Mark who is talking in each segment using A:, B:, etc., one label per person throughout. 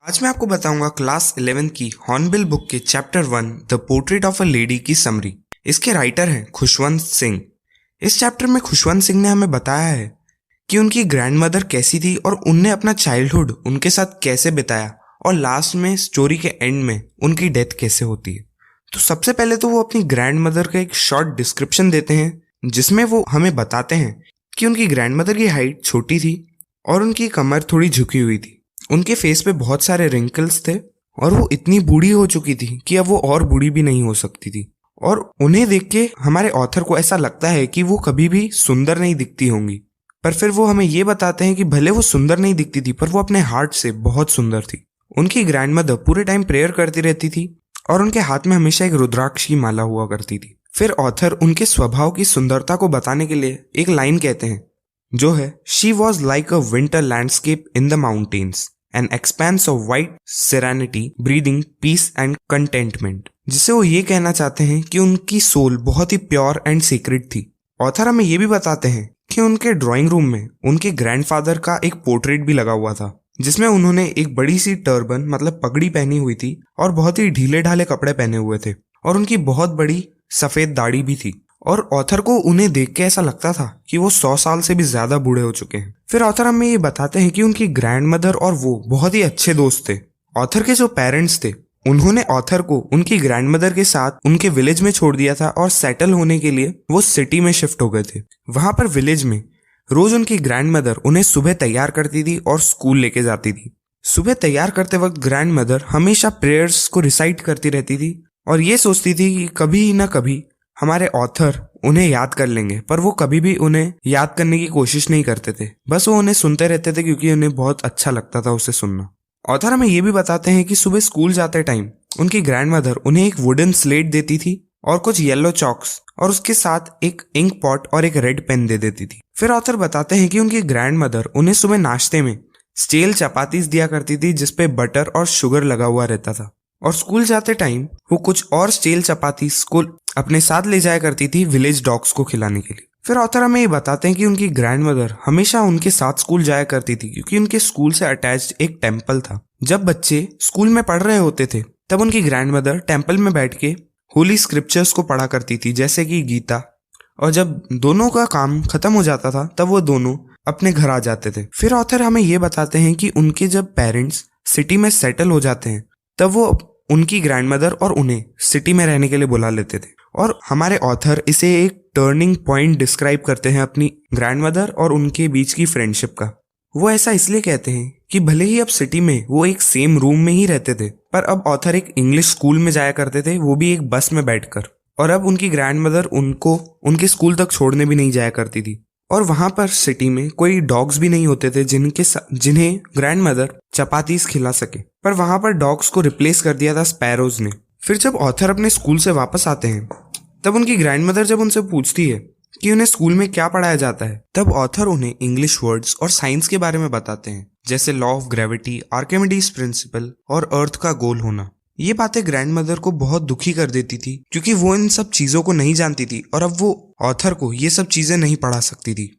A: आज मैं आपको बताऊंगा क्लास 11 की हॉर्नबिल बुक के chapter 1 the portrait of a lady की समरी। इसके राइटर हैं खुशवंत सिंह। इस चैप्टर में खुशवंत सिंह ने हमें बताया है कि उनकी ग्रैंडमदर कैसी थी और उनने अपना चाइल्डहुड उनके साथ कैसे बिताया और लास्ट में स्टोरी के एंड में उनकी डेथ कैसे होती है। तो सबसे पहले तो वो अपनी ग्रैंडमदर का एक शॉर्ट डिस्क्रिप्शन देते हैं जिसमें वो हमें बताते हैं कि उनकी ग्रैंडमदर की हाइट छोटी थी और उनकी कमर थोड़ी झुकी हुई थी। उनके फेस पे बहुत सारे रिंकल्स थे और वो इतनी बूढ़ी हो चुकी थी कि अब वो और बूढ़ी भी नहीं हो सकती थी। और उन्हें देख के हमारे ऑथर को ऐसा लगता है कि वो कभी भी सुंदर नहीं दिखती होंगी, पर फिर वो हमें ये बताते हैं कि भले वो सुंदर नहीं दिखती थी पर वो अपने हार्ट से बहुत सुंदर थी। उनकी ग्रैंडमदर पूरे टाइम प्रेयर करती रहती थी और उनके हाथ में हमेशा एक रुद्राक्ष की माला हुआ करती थी। फिर ऑथर उनके स्वभाव की सुंदरता को बताने के लिए एक लाइन कहते हैं जो है, she was like a winter landscape in the mountains, an expanse of white serenity breathing peace and contentment. जिसे वो ये कहना चाहते हैं कि उनकी सोल बहुत ही प्योर एंड सीक्रेट थी। ऑथर हमें ये भी बताते हैं कि उनके ड्राइंग रूम में उनके ग्रैंडफादर का एक पोर्ट्रेट भी लगा हुआ था जिसमें उन्होंने एक बड़ी सी टर्बन मतलब पगड़ी पहनी हुई थी और बहुत ही ढीले ढाले कपड़े पहने हुए थे और उनकी बहुत बड़ी सफेद दाढ़ी भी थी। और ऑथर को उन्हें देख के ऐसा लगता था कि वो 100 साल से भी ज्यादा बूढ़े हो चुके हैं। फिर ऑथर हमें ये बताते हैं कि उनकी ग्रैंडमदर और वो बहुत ही अच्छे दोस्त थे। ऑथर के जो पेरेंट्स थे उन्होंने ऑथर को उनकी ग्रैंडमदर के साथ उनके विलेज में छोड़ दिया था और सेटल होने के लिए वो सिटी में शिफ्ट हो गए थे। वहां पर विलेज में रोज उनकी ग्रैंडमदर उन्हें सुबह तैयार करती थी और स्कूल लेके जाती थी। सुबह तैयार करते वक्त ग्रैंडमदर हमेशा प्रेयर्स को रिसाइट करती रहती थी और ये सोचती थी कि कभी ना कभी हमारे ऑथर उन्हें याद कर लेंगे, पर वो कभी भी उन्हें याद करने की कोशिश नहीं करते थे। बस वो उन्हें सुनते रहते थे क्योंकि उन्हें बहुत अच्छा लगता था उसे सुनना। ऑथर हमें ये भी बताते हैं कि सुबह स्कूल जाते टाइम उनकी ग्रैंडमदर उन्हें एक वुडन स्लेट देती थी और कुछ येलो चॉक्स और उसके साथ एक इंक पॉट और एक रेड पेन दे देती थी। फिर ऑथर बताते हैं कि उनकी ग्रैंडमदर उन्हें सुबह नाश्ते में स्टेल चपातीस दिया करती थी जिसपे बटर और शुगर लगा हुआ रहता था और स्कूल जाते टाइम वो कुछ और स्टेल चपाती स्कूल अपने साथ ले जाया करती थी विलेज डॉग्स को खिलाने के लिए। फिर ऑथर हमें ये बताते हैं कि उनकी ग्रैंडमदर हमेशा उनके साथ स्कूल जाया करती थी क्योंकि उनके स्कूल से अटैच्ड एक टेम्पल था। जब बच्चे स्कूल में पढ़ रहे होते थे तब उनकी ग्रैंडमदर टेम्पल में बैठ के होली स्क्रिप्चर्स को पढ़ा करती थी जैसे कि गीता, और जब दोनों का काम खत्म हो जाता था तब वो दोनों अपने घर आ जाते थे। फिर ऑथर हमें ये बताते हैं कि उनके जब पेरेंट्स सिटी में सेटल हो जाते हैं तब वो उनकी ग्रैंडमदर और उन्हें सिटी में रहने के लिए बुला लेते थे। और हमारे ऑथर इसे एक टर्निंग पॉइंट डिस्क्राइब करते हैं अपनी ग्रैंडमदर और उनके बीच की फ्रेंडशिप का। वो ऐसा इसलिए कहते हैं कि भले ही अब सिटी में वो एक सेम रूम में ही रहते थे पर अब ऑथर एक इंग्लिश स्कूल में जाया करते थे, वो भी एक बस में बैठकर, और अब उनकी ग्रैंडमदर उनको उनके स्कूल तक छोड़ने भी नहीं जाया करती थी। और वहां पर सिटी में कोई डॉग्स भी नहीं होते थे जिन्हें ग्रैंडमदर चपातीस खिला सके, पर वहां पर डॉग्स को रिप्लेस कर दिया था स्पैरोज ने। फिर जब ऑथर अपने स्कूल से वापस आते हैं तब उनकी ग्रैंडमदर जब उनसे पूछती है कि उन्हें स्कूल में क्या पढ़ाया जाता है तब ऑथर उन्हें इंग्लिश वर्ड्स और साइंस के बारे में बताते हैं जैसे law of gravity, Archimedes principal और अर्थ का गोल होना। ये बातें ग्रैंडमदर को बहुत दुखी कर देती थी क्योंकि वो इन सब चीजों को नहीं जानती थी और अब वो ऑथर को ये सब चीजें नहीं पढ़ा सकती थी।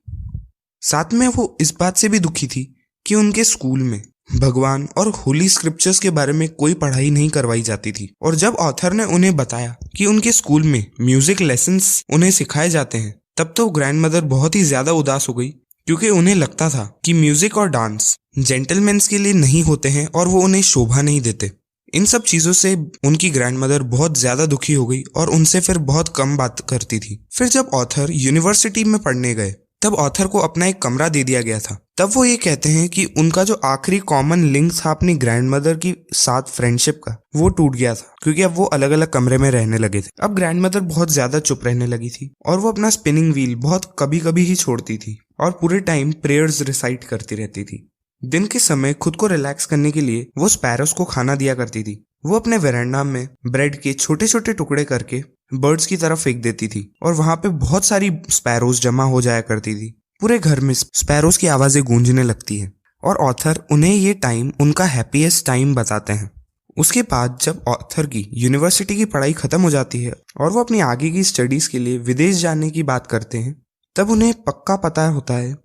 A: साथ में वो इस बात से भी दुखी थी कि उनके स्कूल में भगवान और होली स्क्रिप्चर्स के बारे में कोई पढ़ाई नहीं करवाई जाती थी। और जब ऑथर ने उन्हें बताया कि उनके स्कूल में म्यूजिक लेसन्स उन्हें सिखाए जाते हैं तब तो ग्रैंडमदर बहुत ही ज्यादा उदास हो गई क्योंकि उन्हें लगता था कि म्यूजिक और डांस जेंटलमैन्स के लिए नहीं होते हैं और वो उन्हें शोभा नहीं देते। इन सब चीजों से उनकी ग्रैंडमदर बहुत ज्यादा दुखी हो गई और उनसे फिर बहुत कम बात करती थी। फिर जब ऑथर यूनिवर्सिटी में पढ़ने गए तब ऑथर को अपना एक कमरा दे दिया गया था। तब वो ये कहते हैं कि उनका जो आखिरी कॉमन लिंक था अपनी ग्रैंडमदर की साथ फ्रेंडशिप का वो टूट गया था क्योंकि अब वो अलग अलग कमरे में रहने लगे थे। अब ग्रैंडमदर बहुत ज्यादा चुप रहने लगी थी और वो अपना स्पिनिंग व्हील बहुत कभी कभी ही छोड़ती थी और पूरे टाइम प्रेयर्स रिसाइट करती रहती थी। दिन के समय खुद को रिलैक्स करने के लिए वो स्पैरोस को खाना दिया करती थी। वो अपने वेरांडा में ब्रेड के छोटे छोटे टुकड़े करके बर्ड्स की तरफ फेंक देती थी और वहां पे बहुत सारी स्पैरोस जमा हो जाया करती थी। पूरे घर में स्पैरोस की आवाजें गूंजने लगती हैं और ऑथर उन्हें ये टाइम उनका हैप्पीएस्ट टाइम बताते हैं। उसके बाद जब ऑथर की यूनिवर्सिटी की पढ़ाई खत्म हो जाती है और वो अपनी आगे की स्टडीज के लिए विदेश जाने की बात करते हैं तब उन्हें पक्का पता होता है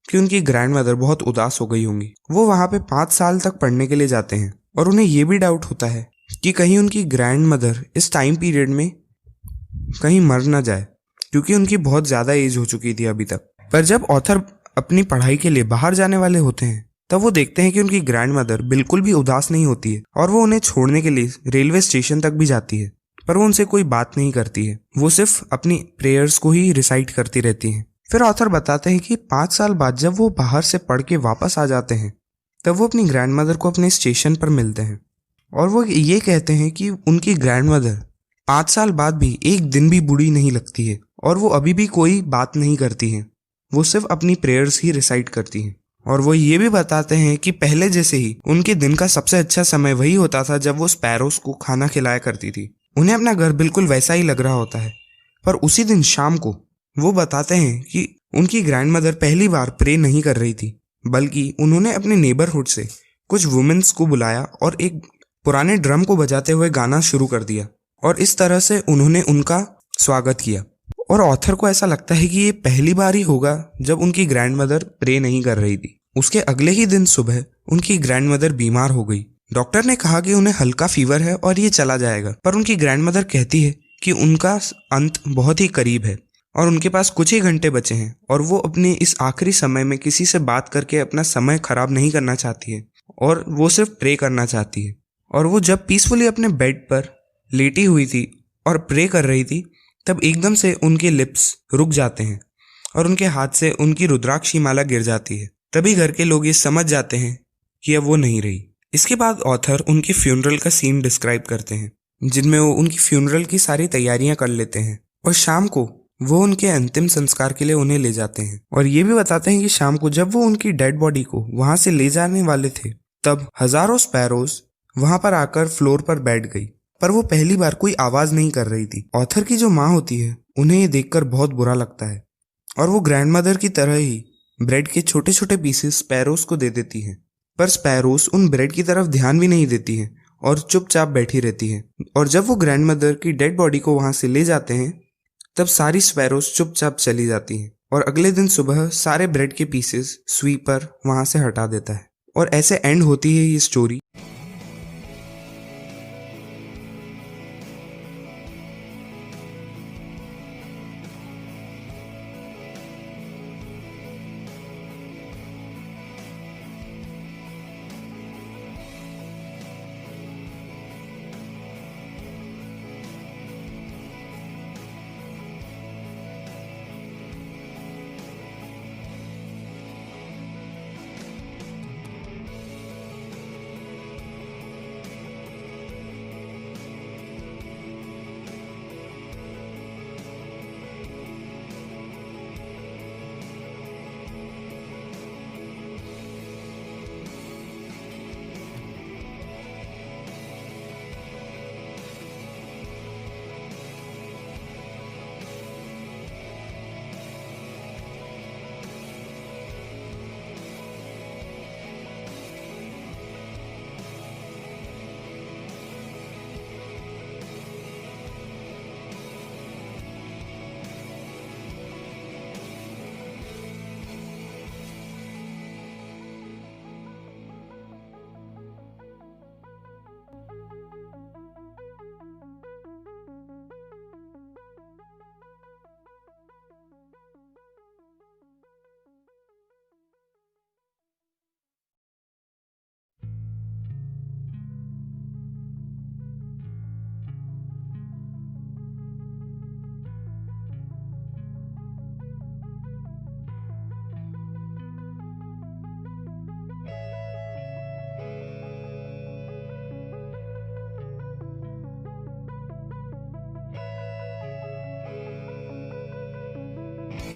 A: कि उनकी ग्रैंडमदर बहुत उदास हो गई होंगी। वो वहां पे 5 साल तक पढ़ने के लिए जाते हैं और उन्हें ये भी डाउट होता है कि कहीं उनकी ग्रैंड मदर इस टाइम पीरियड में कहीं मर ना जाए, क्योंकि उनकी बहुत ज़्यादा एज हो चुकी थी अभी तक। पर जब ऑथर अपनी पढ़ाई के लिए बाहर जाने वाले होते हैं तब वो देखते हैं कि उनकी ग्रैंड मदर बिल्कुल भी उदास नहीं होती है और वो उन्हें छोड़ने के लिए रेलवे स्टेशन तक भी जाती है, पर वो उनसे कोई बात नहीं करती है। वो सिर्फ अपनी प्रेयर्स को ही रिसाइट करती रहती हैं। फिर ऑथर बताते हैं कि 5 साल बाद जब वो बाहर से पढ़ के वापस आ जाते हैं तब वो अपनी ग्रैंड मदर को अपने स्टेशन पर मिलते हैं और वो ये कहते हैं कि उनकी ग्रैंड मदर 5 साल बाद भी एक दिन भी बूढ़ी नहीं लगती है और वो अभी भी कोई बात नहीं करती हैं। वो सिर्फ अपनी प्रेयर्स ही रिसाइट करती हैं। और वो ये भी बताते हैं कि पहले जैसे ही उनके दिन का सबसे अच्छा समय वही होता था जब वो स्पैरोस को खाना खिलाया करती थी। उन्हें अपना घर बिल्कुल वैसा ही लग रहा होता है। पर उसी दिन शाम को वो बताते हैं कि उनकी ग्रैंड मदर पहली बार प्रे नहीं कर रही थी, बल्कि उन्होंने अपने नेबरहुड से कुछ वुमेन्स को बुलाया और एक पुराने ड्रम को बजाते हुए गाना शुरू कर दिया और इस तरह से उन्होंने उनका स्वागत किया। और ऑथर को ऐसा लगता है कि ये पहली बार ही होगा जब उनकी ग्रैंड मदर प्रे नहीं कर रही थी। उसके अगले ही दिन सुबह उनकी ग्रैंड मदर बीमार हो गई। डॉक्टर ने कहा कि उन्हें हल्का फीवर है और ये चला जाएगा, पर उनकी ग्रैंड मदर कहती है कि उनका अंत बहुत ही करीब है और उनके पास कुछ ही घंटे बचे हैं और वो अपने इस आखिरी समय में किसी से बात करके अपना समय खराब नहीं करना चाहती है और वो सिर्फ प्रे करना चाहती है। और वो जब पीसफुली अपने बेड पर लेटी हुई थी और प्रे कर रही थी तब एकदम से उनके लिप्स रुक जाते हैं और उनके हाथ से उनकी रुद्राक्ष की माला गिर जाती है। तभी घर के लोग ये समझ जाते हैं कि अब वो नहीं रही। इसके बाद ऑथर उनकी फ्यूनरल का सीन डिस्क्राइब करते हैं, जिनमें वो उनकी फ्यूनरल की सारी तैयारियां कर लेते हैं और शाम को वो उनके अंतिम संस्कार के लिए उन्हें ले जाते हैं। और ये भी बताते हैं कि शाम को जब वो उनकी डेड बॉडी को वहां से ले जाने वाले थे तब हजारों स्पैरोज वहां पर आकर फ्लोर पर बैठ गई, पर वो पहली बार कोई आवाज नहीं कर रही थी। ऑथर की जो माँ होती है उन्हें ये देखकर बहुत बुरा लगता है और वो ग्रैंड मदर की तरह ही ब्रेड के छोटे छोटे पीसेस स्पैरोस को दे देती हैं, पर स्पैरोस उन ब्रेड की तरफ ध्यान भी नहीं देती है और चुपचाप बैठी रहती है। और जब वो ग्रैंड मदर की डेड बॉडी को वहां से ले जाते हैं तब सारी स्पैरोस चुपचाप चली जाती हैं और अगले दिन सुबह सारे ब्रेड के पीसेस स्वीपर वहां से हटा देता है। और ऐसे एंड होती है ये स्टोरी।